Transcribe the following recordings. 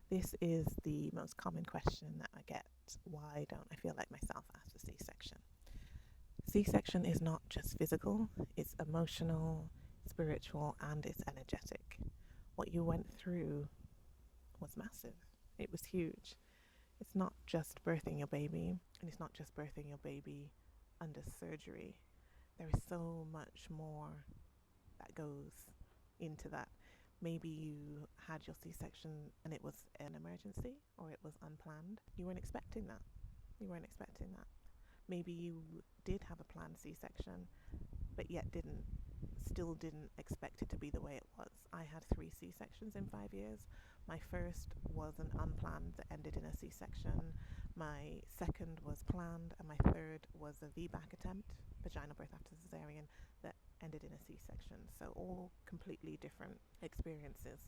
This is the most common question that I get. Why don't I feel like myself after C-section? C-section is not just physical, it's emotional, spiritual, and it's energetic. What you went through was massive. It was huge. It's not just birthing your baby, and it's not just birthing your baby under surgery. There is so much more that goes into that. Maybe you had your C-section and it was an emergency or it was unplanned. You weren't expecting that. Maybe you did have a planned C-section, but yet still didn't expect it to be the way it was. I had 3 C-sections in 5 years. My first was an unplanned that ended in a C-section. My second was planned, and my third was a VBAC attempt, vaginal birth after cesarean, that ended in a C-section. So all completely different experiences,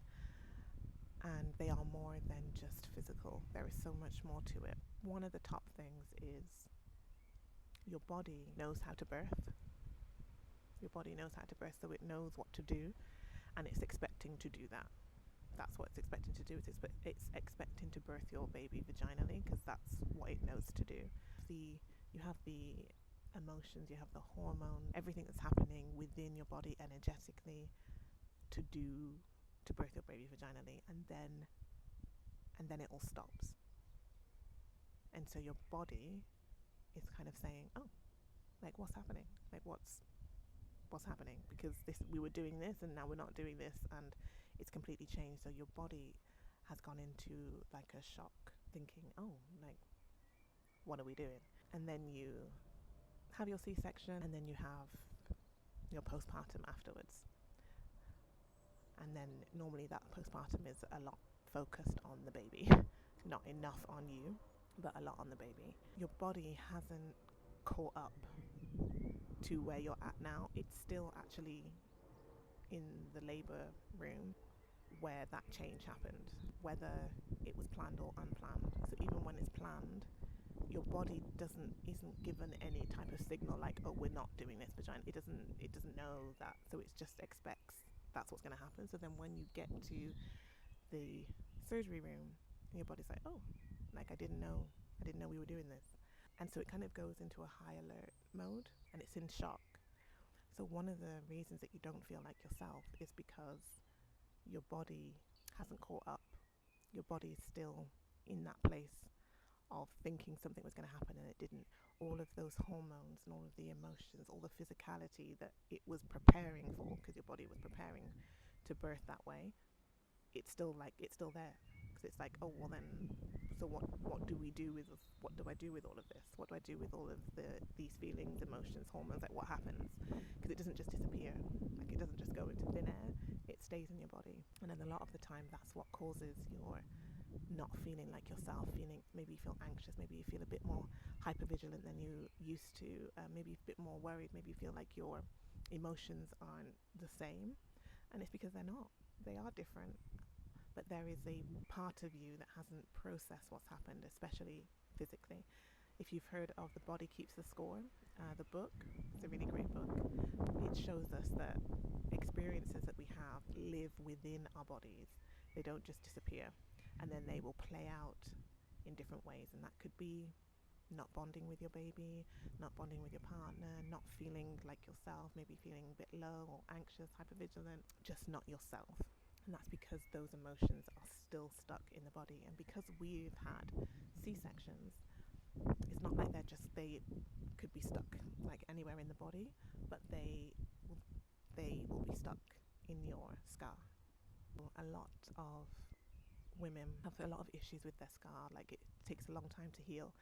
and they are more than just physical. There is so much more to it. One of the top things is your body knows how to birth. So it knows what to do, and it's expecting to do that. That's what it's expecting to do. It's expecting to birth your baby vaginally, because that's what it knows to do. You have the emotions, you have the hormone, everything that's happening within your body energetically to birth your baby vaginally, and then it all stops. And so your body is kind of saying, oh, like, what's happening? Like, what's happening? Because we were doing this and now we're not doing this, and it's completely changed. So your body has gone into like a shock, thinking, oh, like, what are we doing? And then you have your C-section, and then you have your postpartum afterwards. And then normally that postpartum is a lot focused on the baby, not enough on you, but a lot on the baby. Your body hasn't caught up to where you're at now. It's still actually in the labor room where that change happened, whether it was planned or unplanned. So even when it's planned, your body isn't given any type of signal like, oh, we're not doing this vagina. It doesn't know that, so it just expects that's what's going to happen. So then when you get to the surgery room, your body's like, oh, like, I didn't know we were doing this. And so it kind of goes into a high alert mode, and it's in shock. So one of the reasons that you don't feel like yourself is because your body hasn't caught up. Your body is still in that place of thinking something was going to happen and it didn't. All of those hormones and all of the emotions, all the physicality that it was preparing for, because your body was preparing to birth that way, it's still there. Because it's like, oh, well then, so what do we do with what do I do with all of this? What do I do with all of these feelings, emotions, hormones? Like, what happens? Because it doesn't just disappear. Like, it doesn't just go into thin air. It stays in your body. And then a lot of the time, that's what causes your not feeling like yourself, maybe you feel anxious, maybe you feel a bit more hypervigilant than you used to, maybe a bit more worried, maybe you feel like your emotions aren't the same. And it's because they're not. They are different. But there is a part of you that hasn't processed what's happened, especially physically. If you've heard of The Body Keeps the Score, the book, it's a really great book. It shows us that experiences that we have live within our bodies. They don't just disappear. And then they will play out in different ways. And that could be not bonding with your baby, not bonding with your partner, not feeling like yourself, maybe feeling a bit low or anxious, hypervigilant, just not yourself. And that's because those emotions are still stuck in the body. And because we've had C-sections, it's not like they could be stuck like anywhere in the body, but they will be stuck in your scar. A lot of women have a lot of issues with their scar. Like, it takes a long time to heal.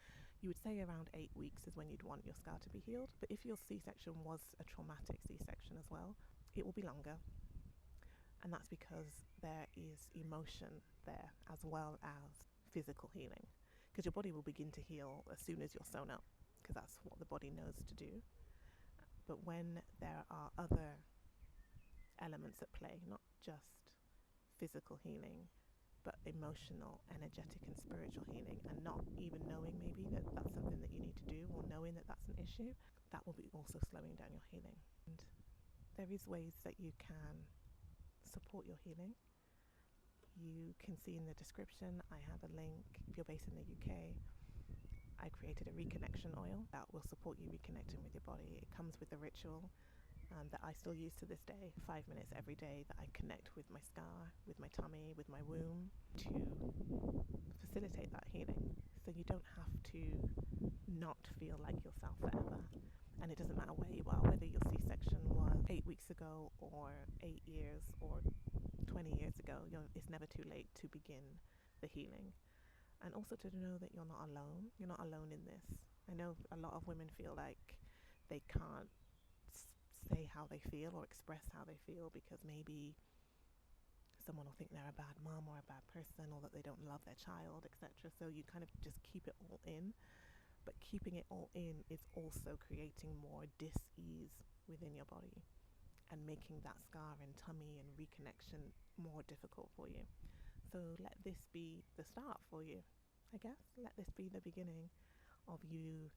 You would say around 8 weeks is when you'd want your scar to be healed, but if your C-section was a traumatic C-section as well, it will be longer. And that's because there is emotion there as well as physical healing, because your body will begin to heal as soon as you're sewn up, because that's what the body knows to do. But when there are other elements at play, not just physical healing, but emotional, energetic and spiritual healing, and not even knowing maybe that that's something that you need to do, or knowing that that's an issue, that will be also slowing down your healing. And there is ways that you can support your healing. You can see in the description, I have a link. If you're based in the UK, I created a Reconnection Oil that will support you reconnecting with your body. It comes with a ritual that I still use to this day, 5 minutes every day, that I connect with my scar, with my tummy, with my womb, to facilitate that healing. So you don't have to not feel like yourself forever. And it doesn't matter where you are, whether your C-section was 8 weeks ago or 8 years or 20 years ago. It's never too late to begin the healing. And also to know that you're not alone. You're not alone in this. I know a lot of women feel like they can't say how they feel or express how they feel because maybe someone will think they're a bad mom or a bad person, or that they don't love their child, etc. So you kind of just keep it all in. But keeping it all in is also creating more dis-ease within your body and making that scar and tummy and reconnection more difficult for you. So let this be the start for you, I guess. Let this be the beginning of you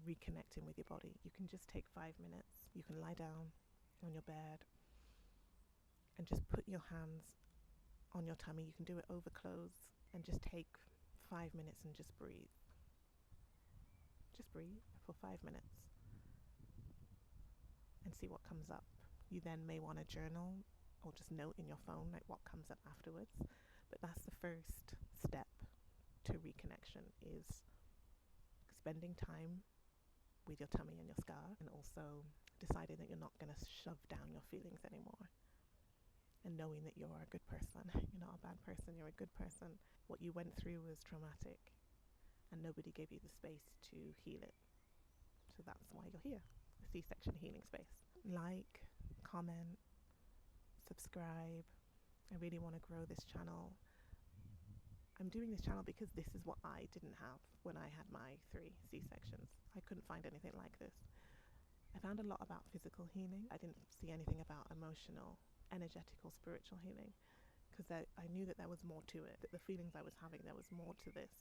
reconnecting with your body. You can just take 5 minutes. You can lie down on your bed and just put your hands on your tummy. You can do it over clothes and just take 5 minutes and just breathe. Just breathe for 5 minutes and see what comes up. You then may want to journal or just note in your phone like what comes up afterwards. But that's the first step to reconnection, is spending time with your tummy and your scar, and also deciding that you're not going to shove down your feelings anymore, and knowing that you're a good person. You're not a bad person, you're a good person. What you went through was traumatic and nobody gave you the space to heal it. So that's why you're here, the C-section healing space. Like, comment, subscribe. I really want to grow this channel. I'm doing this channel because this is what I didn't have when I had my 3 C-sections. I couldn't find anything like this. I found a lot about physical healing. I didn't see anything about emotional, energetical, spiritual healing, because I knew that there was more to it, that the feelings I was having, there was more to this,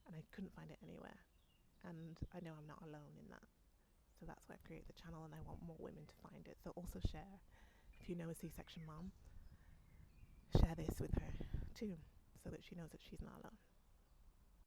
and I couldn't find it anywhere. And I know I'm not alone in that. So that's why I created the channel, and I want more women to find it. So also share. If you know a C-section mom, share this with her too, so that she knows that she's not alone.